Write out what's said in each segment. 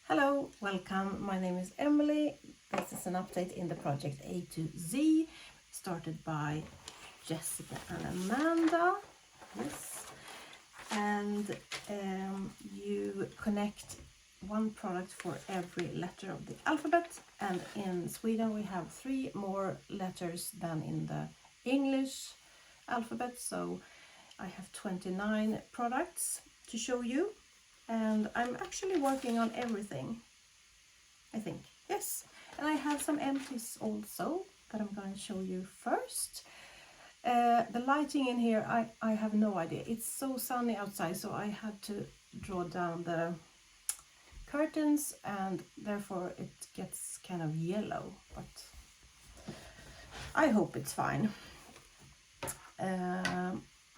Hello, welcome. My name is Emily. This is an update in the project A to Z, started by Jessica and Amanda. Yes, and you connect one product for every letter of the alphabet. And in Sweden, we have 3 more letters than in the English alphabet. So I have 29 products to show you. And I'm actually working on everything, I think. Yes, and I have some empties also that I'm going to show you first. The lighting in here, I have no idea. It's so sunny outside, so I had to draw down the curtains and therefore it gets kind of yellow, but I hope it's fine.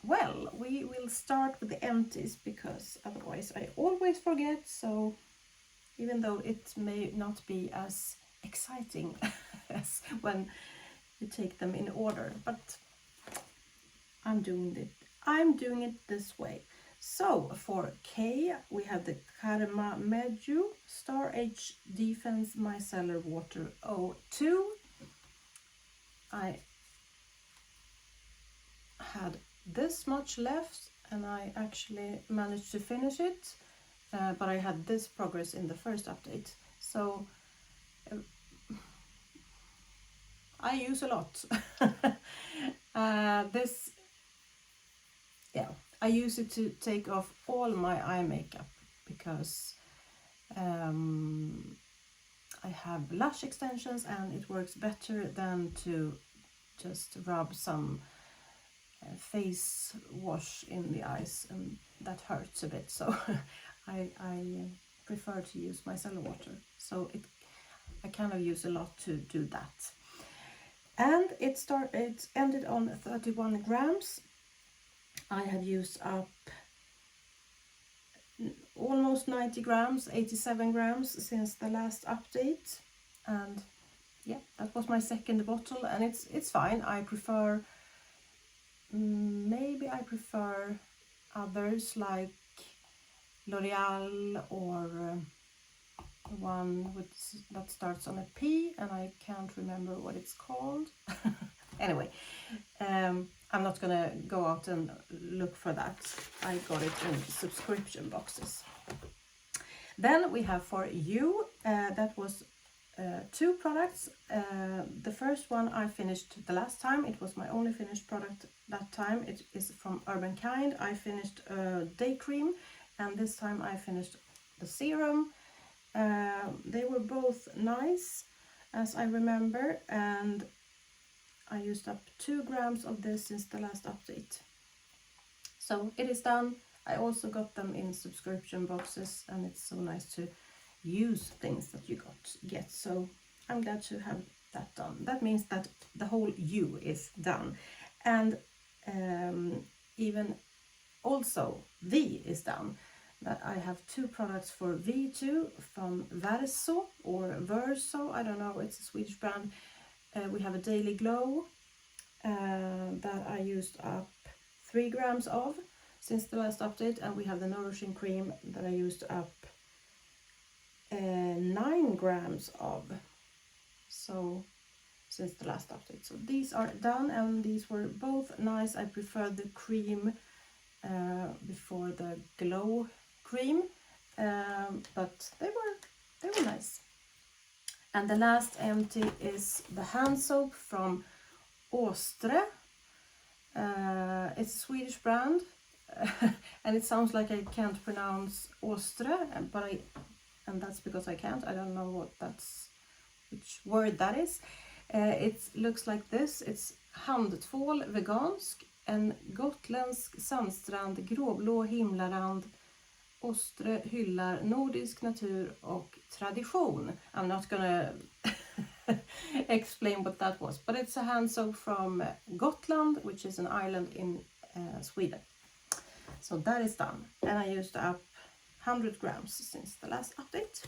Well, we will start with the empties because otherwise I always forget, so even though it may not be as exciting as when you take them in order, but I'm doing it this way. So for K we have the Karma Medju Star Age Defense Micellar Water 02. I had this much left and I actually managed to finish it, but I had this progress in the first update, so I use a lot. I use it to take off all my eye makeup because I have lash extensions and it works better than to just rub some face wash in the eyes, and that hurts a bit, so I prefer to use micellar water, so I kind of use a lot to do that. And it ended on 31 grams. I have used up almost 90 grams, 87 grams since the last update, and yeah, that was my second bottle, and it's fine. I prefer maybe I prefer others like L'Oreal or one that starts on a P and I can't remember what it's called. Anyway, I'm not gonna go out and look for that. I got it in subscription boxes. Then we have for you, that was 2 products. The first one I finished the last time. It was my only finished product that time. It is from Urban Kind. I finished a day cream and this time I finished the serum. They were both nice as I remember, and I used up 2 grams of this since the last update. So it is done. I also got them in subscription boxes and it's so nice to use things that you get, so I'm glad to have that done. That means that the whole U is done, and even also V is done. That I have 2 products for V2 from Verso or Verso, I don't know, it's a Swedish brand. We have a Daily Glow that I used up 3 grams of since the last update, and we have the Nourishing Cream that I used up 9 grams of, so since the last update. So these are done and these were both nice. I prefer the cream before the glow cream, but they were nice. And the last empty is the hand soap from Åstre. It's a Swedish brand and it sounds like I can't pronounce Åstre, and that's because I can't. I don't know which word that is. It looks like this. It's handtvål vegansk, en gotländsk sandstrand, gråblå himlarand. Åstre hyllar nordisk natur och tradition. I'm not gonna explain what that was, but it's a hand soap from Gotland, which is an island in Sweden. So that is done, and I used up 100 grams since the last update.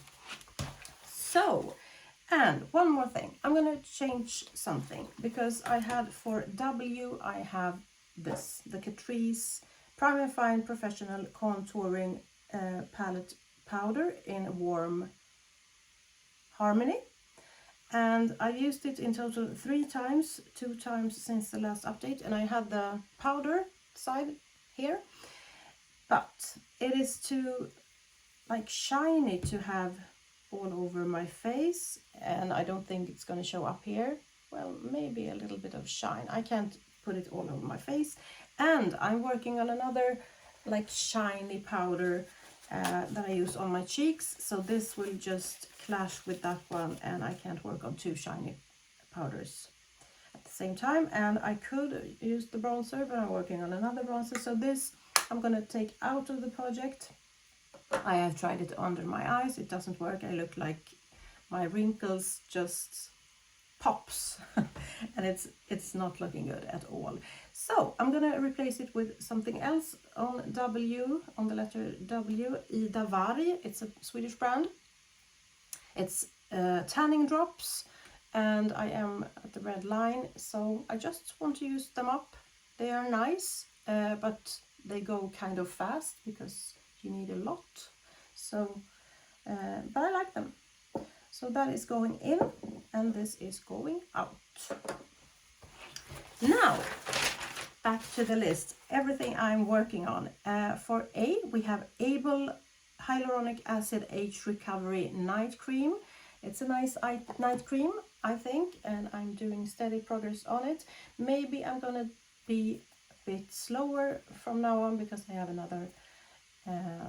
So, and one more thing, I'm gonna change something because I had for W, I have this, the Catrice Prime and Fine Professional Contouring Palette Powder in warm Harmony. And I used it in total 3 times, 2 times since the last update, and I had the powder side here. But it is too like shiny to have all over my face, and I don't think it's going to show up here. Well, maybe a little bit of shine. I can't put it all over my face. And I'm working on another like shiny powder that I use on my cheeks, so this will just clash with that one, and I can't work on 2 shiny powders at the same time. And I could use the bronzer, but I'm working on another bronzer, so this I'm gonna take out of the project. I have tried it under my eyes, it doesn't work. I look like my wrinkles just pops and it's not looking good at all. So I'm gonna replace it with something else on W, on the letter W, Ida Varg. It's a Swedish brand. It's tanning drops, and I am at the red line, so I just want to use them up. They are nice, but they go kind of fast because you need a lot. So, but I like them. So that is going in, and this is going out. Now, back to the list. Everything I'm working on. For A, we have Able Hyaluronic Acid Age Recovery Night Cream. It's a nice night cream, I think, and I'm doing steady progress on it. Maybe I'm gonna be a bit slower from now on because I have another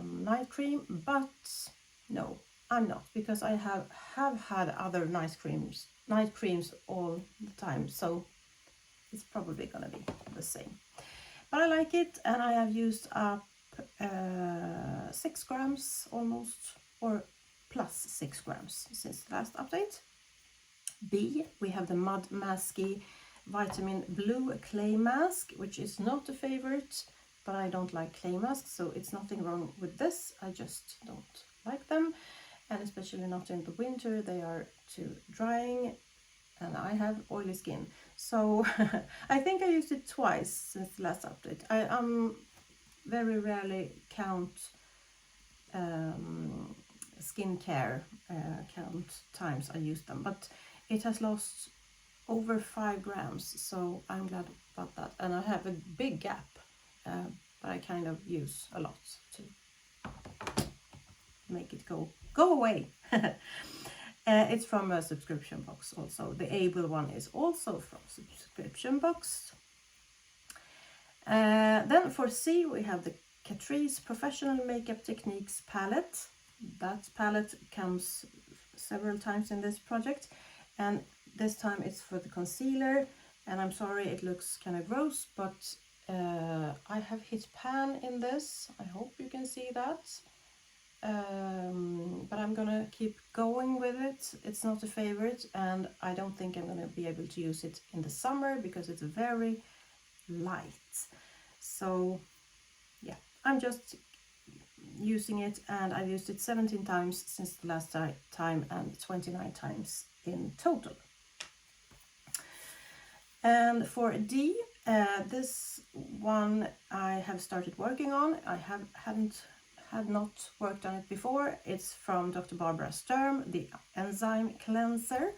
night cream, but no, I'm not, because I have had other night creams all the time, so it's probably gonna be the same. But I like it, and I have used up 6 grams almost, or plus 6 grams since the last update. B, we have the Mud Masky Vitamin Blue Clay Mask, which is not a favorite, but I don't like clay masks, so it's nothing wrong with this. I just don't like them, and especially not in the winter. They are too drying, and I have oily skin. So I think I used it twice since the last update. I very rarely count skincare count times I use them, but it has lost over 5 grams, so I'm glad about that. And I have a big gap, but I kind of use a lot to make it go away. It's from a subscription box also. The Able one is also from subscription box. Then for C, we have the Catrice Professional Makeup Techniques palette. That palette comes several times in this project, and this time it's for the concealer. And I'm sorry, it looks kind of gross, but I have hit pan in this. I hope you can see that. But I'm gonna keep going with it. It's not a favorite, and I don't think I'm gonna be able to use it in the summer because it's very light. So yeah, I'm just using it, and I've used it 17 times since the last time, and 29 times in total. And for D, this one I have started working on. I had not worked on it before. It's from Dr. Barbara Sturm, the Enzyme Cleanser.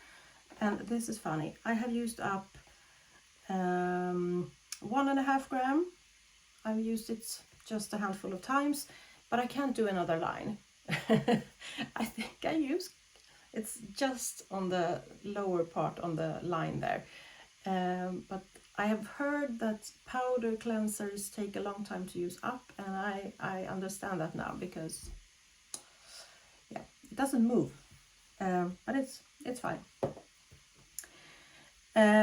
And this is funny. I have used up 1.5 grams. I've used it just a handful of times, but I can't do another line. I think it's just on the lower part on the line there. But I have heard that powder cleansers take a long time to use up, and I understand that now, because yeah, it doesn't move, but it's fine.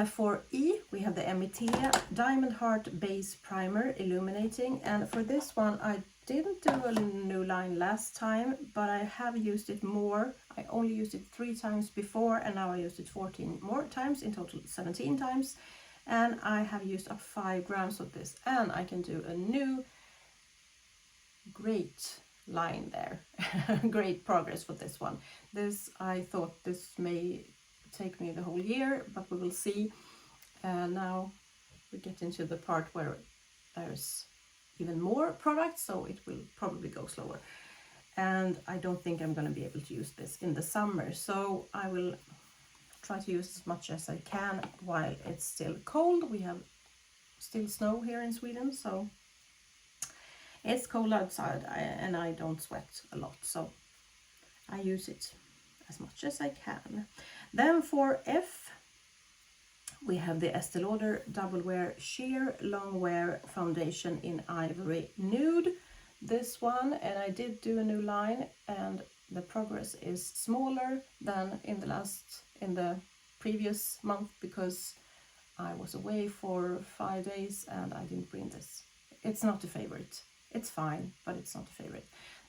For E, we have the Emitea Diamond Heart Base Primer Illuminating, and for this one I didn't do a new line last time, but I have used it more. I only used it 3 times before, and now I used it 14 more times, in total 17 times, and I have used up 5 grams of this, and I can do a new great line there. Great progress for this one. I thought this may take me the whole year, but we will see. Now we get into the part where there's even more products, so it will probably go slower. and I don't think I'm going to be able to use this in the summer, so I will try to use as much as I can while it's still cold. We have still snow here in Sweden, so it's cold outside, and I don't sweat a lot, so I use it as much as I can. Then for F, we have the Estee Lauder Double Wear Sheer Long Wear Foundation in Ivory Nude. This one, and I did do a new line, and the progress is smaller than in the previous month, because I was away for 5 days and I didn't bring this. It's not a favorite. It's fine, but it's not a favorite.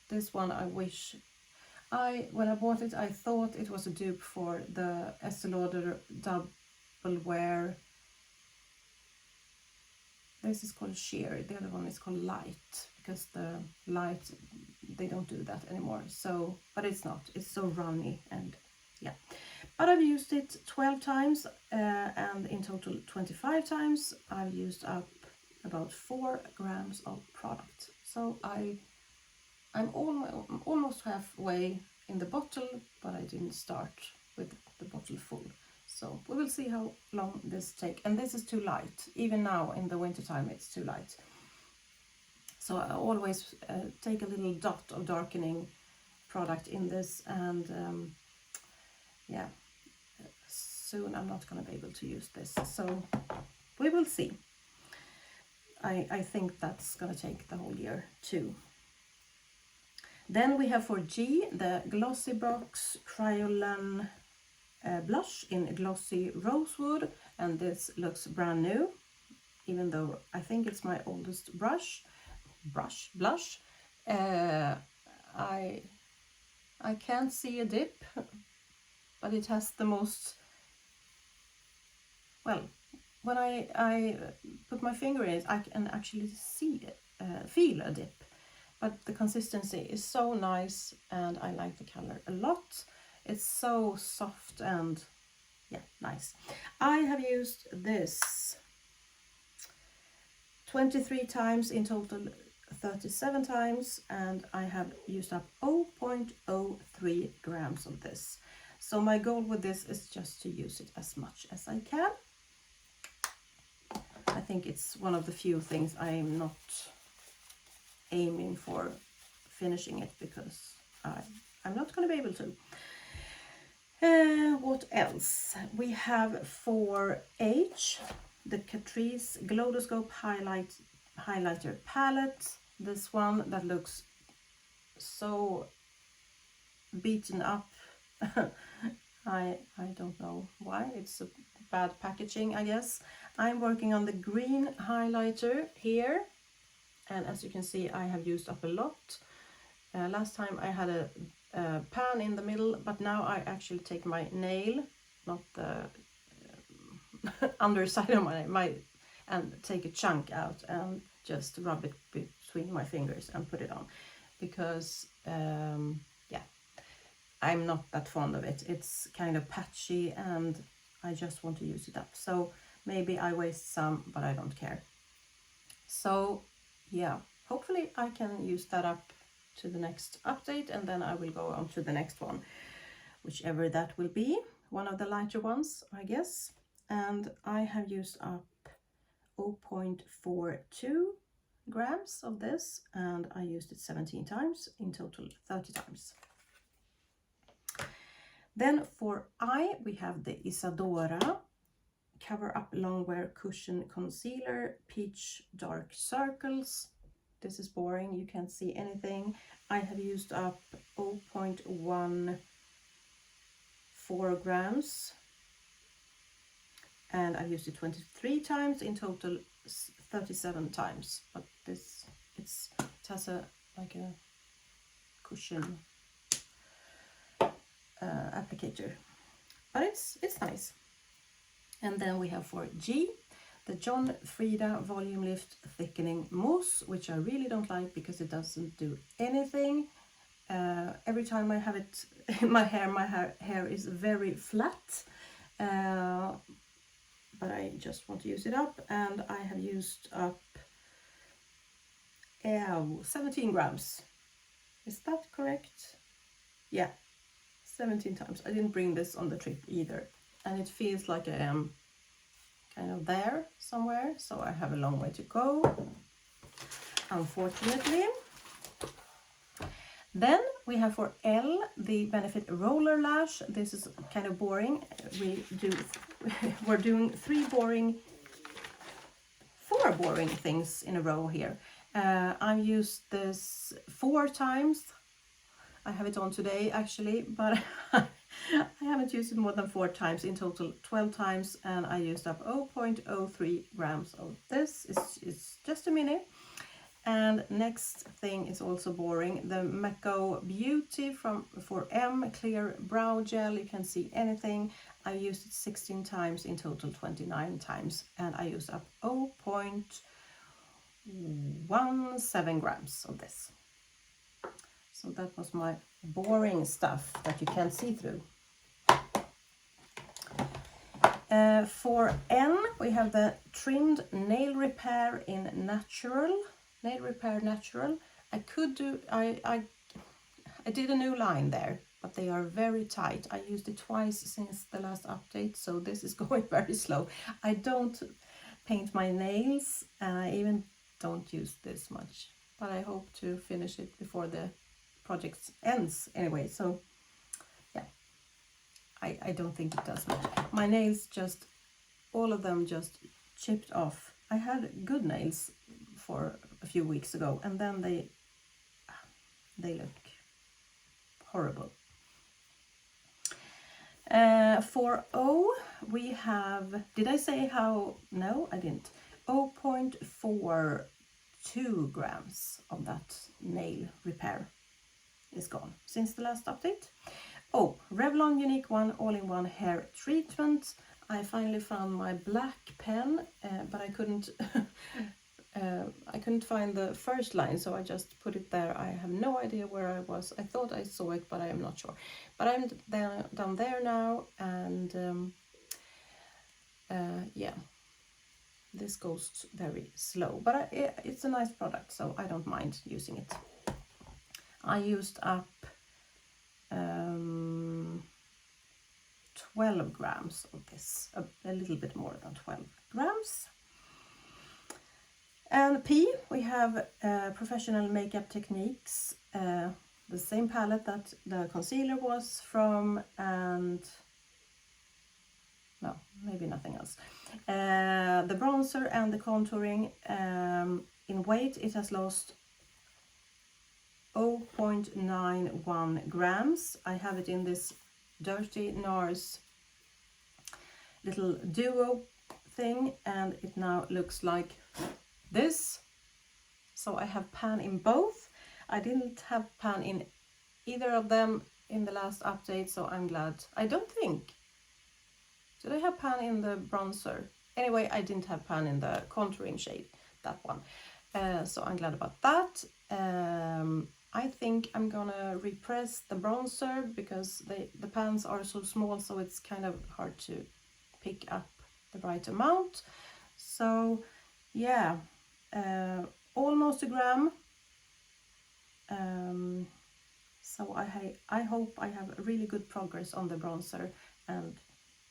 This one I wish when I bought it, I thought it was a dupe for the Estee Lauder Double Wear. This is called Sheer, the other one is called Light, because the Light, they don't do that anymore. So, but it's not, it's so runny, and yeah. But I've used it 12 times, and in total 25 times. I've used up about 4 grams of product. So I'm almost halfway in the bottle, but I didn't start with the bottle full. So we will see how long this takes. And this is too light. Even now in the winter time, it's too light. So I always take a little dot of darkening product in this, and yeah, soon I'm not going to be able to use this. So we will see. I think that's going to take the whole year too. Then we have for G, the Glossy Box Kryolan blush in Glossy Rosewood, and this looks brand new, even though I think it's my oldest blush. I can't see a dip, but it has the most, well, when I put my finger in it, I can actually see it, feel a dip. But the consistency is so nice, and I like the color a lot. It's so soft and yeah, nice. I have used this 23 times, in total 37 times, and I have used up 0.03 grams of this. So my goal with this is just to use it as much as I can. I think it's one of the few things I'm not aiming for finishing it, because I'm not going to be able to. What else? We have for H, the Catrice Glowdoscope Highlighter Palette. This one that looks so beaten up. I don't know why. It's a bad packaging, I guess. I'm working on the green highlighter here, and as you can see, I have used up a lot. Last time I had a pan in the middle, but now I actually take my nail, not the underside of my and take a chunk out and just rub it between my fingers and put it on, because yeah, I'm not that fond of it. It's kind of patchy and I just want to use it up. So maybe I waste some, but I don't care. So yeah, hopefully I can use that up to the next update, and then I will go on to the next one, whichever that will be, one of the lighter ones, I guess. And I have used up 0.42 grams of this, and I used it 17 times, in total 30 times. Then for I, we have the Isadora Cover Up Longwear Cushion Concealer Peach Dark Circles. This is boring, you can't see anything. I have used up 0.14 grams, and I've used it 23 times, in total 37 times. But this, it has like a cushion applicator, but it's nice. And then we have for G, the John Frieda Volume Lift Thickening Mousse, which I really don't like because it doesn't do anything. Every time I have it in my hair is very flat, but I just want to use it up, and I have used up 17 grams Is that correct? Yeah, 17 times. I didn't bring this on the trip either. And it feels like I am kind of there somewhere, so I have a long way to go, unfortunately. Then we have for L the Benefit Roller Lash. This is kind of boring. We're doing four boring things in a row here. I've used this 4 times. I have it on today actually, but I haven't used it more than 4 times, in total 12 times, and I used up 0.03 grams of this. It's just a mini. And next thing is also boring, the Mako Beauty for M Clear Brow Gel. You can see anything. I used it 16 times, in total 29 times, and I used up 0.17 grams of this. So that was my boring stuff that you can't see through. For N, we have the Trimmed Nail Repair in Natural. Nail Repair Natural. I did a new line there, but they are very tight. I used it twice since the last update, so this is going very slow. I don't paint my nails, and I even don't use this much, but I hope to finish it before the project ends anyway. So yeah, I don't think it does much. My nails just, all of them just chipped off. I had good nails for a few weeks ago, and then they look horrible. For O, we have, did I say how? No, I didn't. 0.42 grams of that nail repair is gone since the last update. Oh, Revlon Unique One All-in-One Hair Treatment. I finally found my black pen, but I couldn't find the first line, so I just put it there. I have no idea where I was. I thought I saw it, but I am not sure. But I'm down there now, and yeah, this goes very slow, but it's a nice product, so I don't mind using it. I used up 12 grams of this, a little bit more than 12 grams. And P, we have Professional Makeup Techniques, the same palette that the concealer was from, and no, maybe nothing else. The bronzer and the contouring, in weight it has lost 0.91 grams. I have it in this Dirty NARS little duo thing, and it now looks like this. So I have pan in both. I didn't have pan in either of them in the last update, so I'm glad. I don't think, did I have pan in the bronzer? Anyway, I didn't have pan in the contouring shade, that one. So I'm glad about that. I think I'm gonna repress the bronzer because the pans are so small, so it's kind of hard to pick up the right amount. So yeah, almost a gram. So I hope I have really good progress on the bronzer, and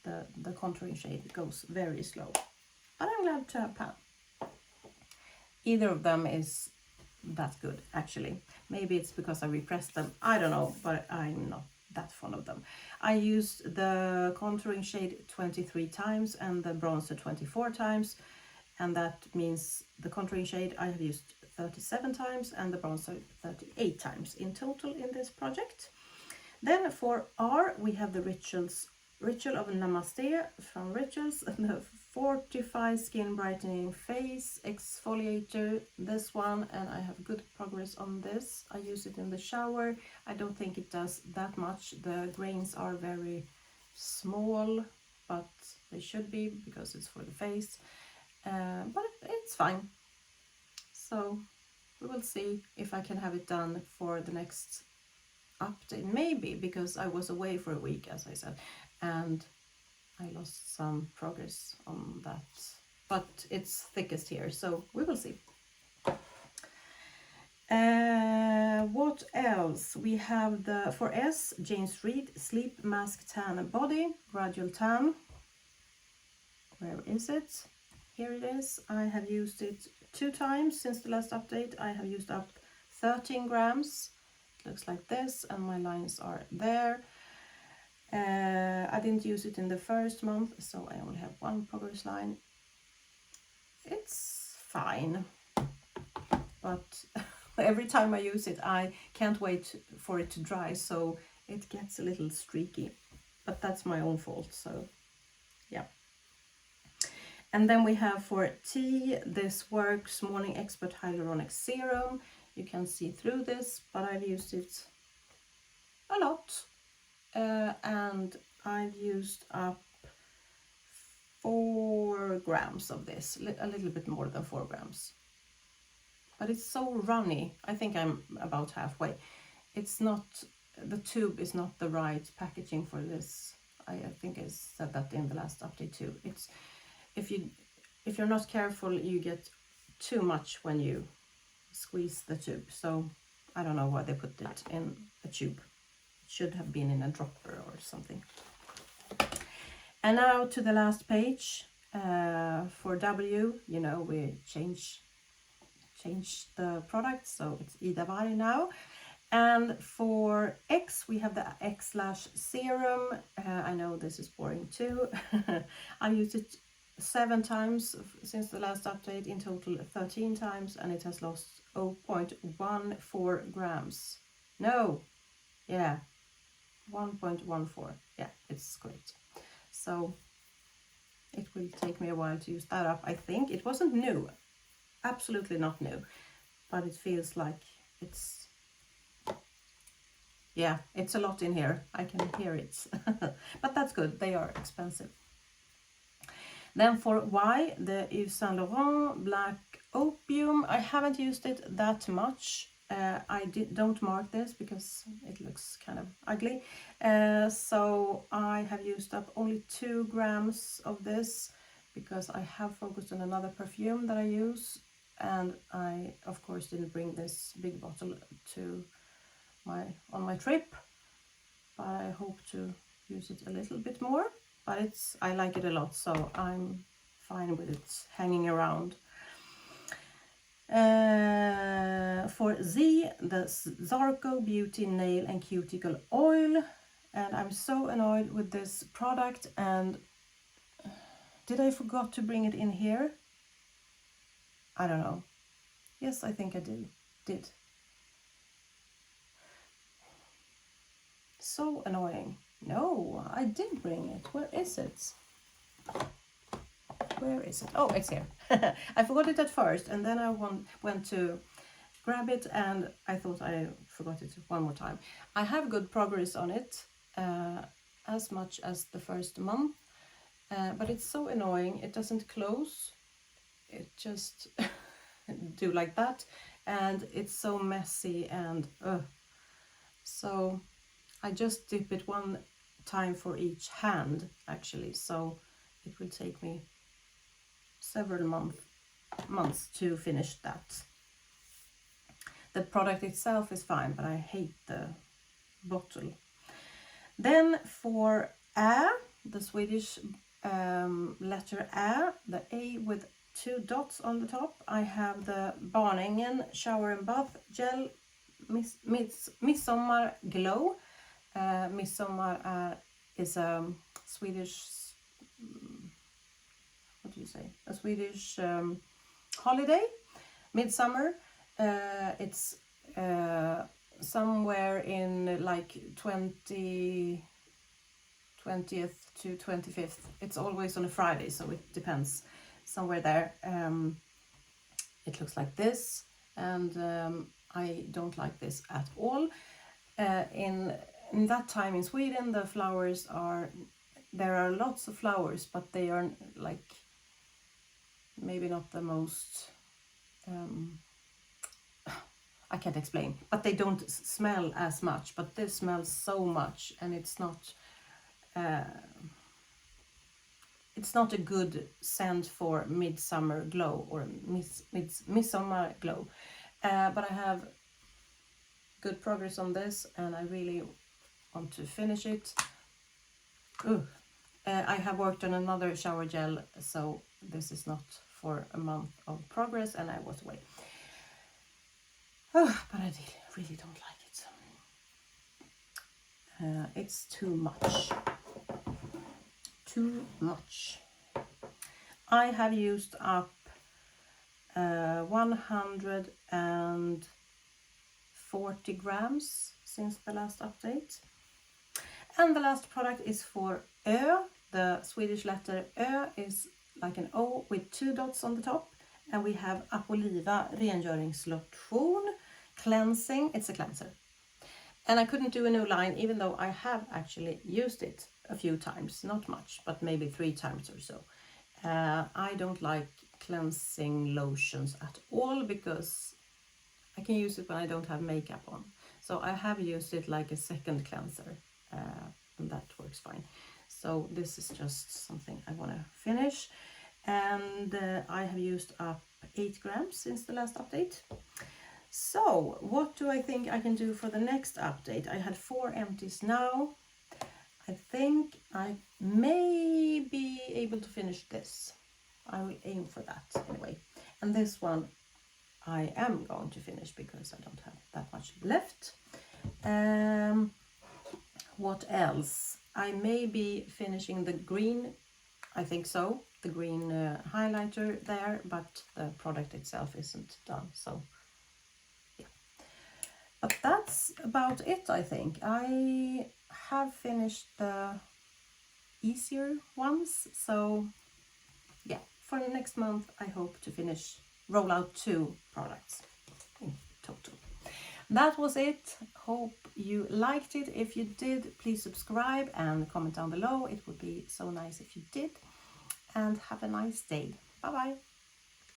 the contouring shade goes very slow. But I'm glad to have pan. Either of them is that good, actually. Maybe it's because I repressed them, I don't know, but I'm not that fond of them. I used the contouring shade 23 times and the bronzer 24 times, and that means the contouring shade I have used 37 times and the bronzer 38 times in total in this project. Then for R, we have the Ritual of Namaste from Rituals, the Fortify Skin Brightening Face Exfoliator, this one, and I have good progress on this. I use it in the shower. I don't think it does that much. The grains are very small, but they should be because it's for the face. But it's fine. So we will see if I can have it done for the next update, maybe, because I was away for a week, as I said, and I lost some progress on that, but it's thickest here, so we will see. What else? We have the, for S, James Reed Sleep Mask Tan and Body, Gradual Tan. Where is it? Here it is. I have used it 2 times since the last update. I have used up 13 grams. It looks like this, and my lines are there. I didn't use it in the first month, so I only have 1 progress line. It's fine, but every time I use it, I can't wait for it to dry, so it gets a little streaky. But that's my own fault, so yeah. And then we have for T, this Works Morning Expert Hyaluronic Serum. You can see through this, but I've used it a lot. And I've used up 4 grams of this, a little bit more than 4 grams. But it's so runny. I think I'm about halfway. It's not, the tube is not the right packaging for this. I think I said that in the last update too. It's, if you're not careful, you get too much when you squeeze the tube. So I don't know why they put it in a tube. It should have been in a dropper or something. And now to the last page. For W, you know, we change the product, so it's Ida Varg now. And for X, we have the X-Lash Serum. I know this is boring too. I used it 7 times since the last update, in total 13 times, and it has lost 0.14 grams. No, yeah, 1.14. Yeah, it's great. So it will take me a while to use that up. I think it wasn't new, absolutely not new, but it feels like it's, yeah, it's a lot in here. I can hear it, but that's good. They are expensive. Then for Y, the Yves Saint Laurent Black Opium. I haven't used it that much. I don't mark this because it looks kind of ugly. So I have used up only 2 grams of this because I have focused on another perfume that I use. And I, of course, didn't bring this big bottle to on my trip. But I hope to use it a little bit more. But I like it a lot, so I'm fine with it hanging around. For Z, the Zarco Beauty Nail and Cuticle Oil. And I'm so annoyed with this product. And did I forgot to bring it in here? I don't know. Yes, I think I did. So annoying. No, I did bring it. Where is it? Where is it? Oh, it's here. I forgot it at first, and then I went to grab it, and I thought I forgot it 1 more time. I have good progress on it, as much as the first month, but it's so annoying. It doesn't close. It just do like that, and it's so messy, and so I just dip it 1 time for each hand, actually, so it will take me several months to finish that. The product itself is fine, but I hate the bottle. Then for Ä, the Swedish letter Ä, the A with 2 dots on the top, I have the Barningen Shower and Bath Gel Midsommar Glow. Midsommar is a Swedish, what do you say? A Swedish holiday, midsummer. It's somewhere in like 20th to 25th. It's always on a Friday, so it depends. Somewhere there. It looks like this, and I don't like this at all. In that time in Sweden, the flowers there are lots of flowers, but they are like maybe not the most, I can't explain, but they don't smell as much, but this smells so much, and it's not a good scent for midsummer glow or midsummer glow. But I have good progress on this, and I really want to finish it. Ooh. I have worked on another shower gel, so this is not for a month of progress, and I was away. Oh, but I really don't like it. It's too much. Too much. I have used up 140 grams since the last update. And the last product is for Ö. The Swedish letter Ö is like an O with 2 dots on the top. And we have Apoliva rengöringslotion cleansing. It's a cleanser. And I couldn't do a new line, even though I have actually used it a few times. Not much, but maybe 3 times or so. I don't like cleansing lotions at all because I can use it when I don't have makeup on. So I have used it like a second cleanser, and that works fine. So this is just something I want to finish. And I have used up 8 grams since the last update. So what do I think I can do for the next update? I had 4 empties now. I think I may be able to finish this. I will aim for that anyway. And this one I am going to finish because I don't have that much left. What else? I may be finishing the green, I think so, the green highlighter there, but the product itself isn't done, so yeah. But that's about it, I think. I have finished the easier ones, so yeah, for the next month I hope to roll out 2 products in total. That was it. Hope you liked it. If you did, please subscribe and comment down below. It would be so nice if you did. And have a nice day. Bye bye.